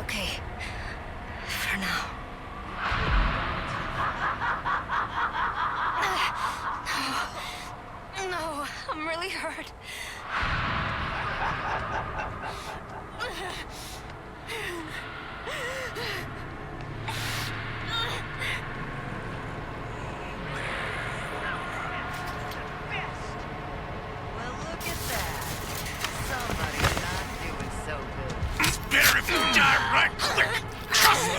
okay. For now. No, I'm really hurt. Well, look at that. Somebody's not doing so good. It's better if you die right quick. Trust me.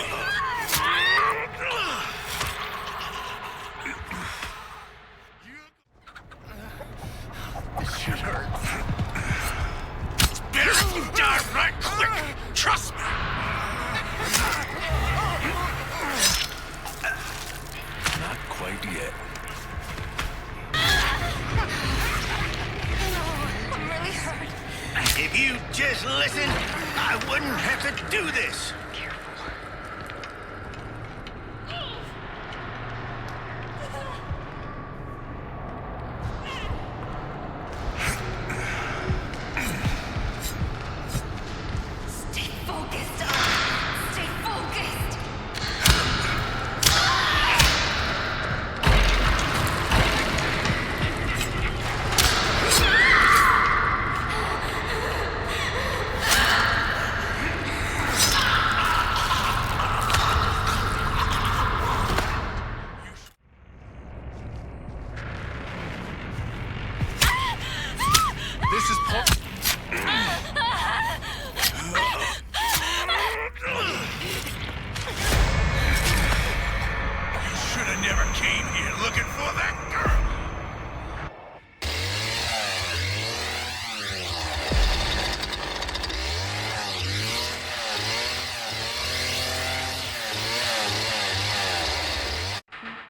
This shit hurts. It's better if you die right quick. Trust me. Not quite yet. No, I'm really hurt. If you just listened, I wouldn't have to do this.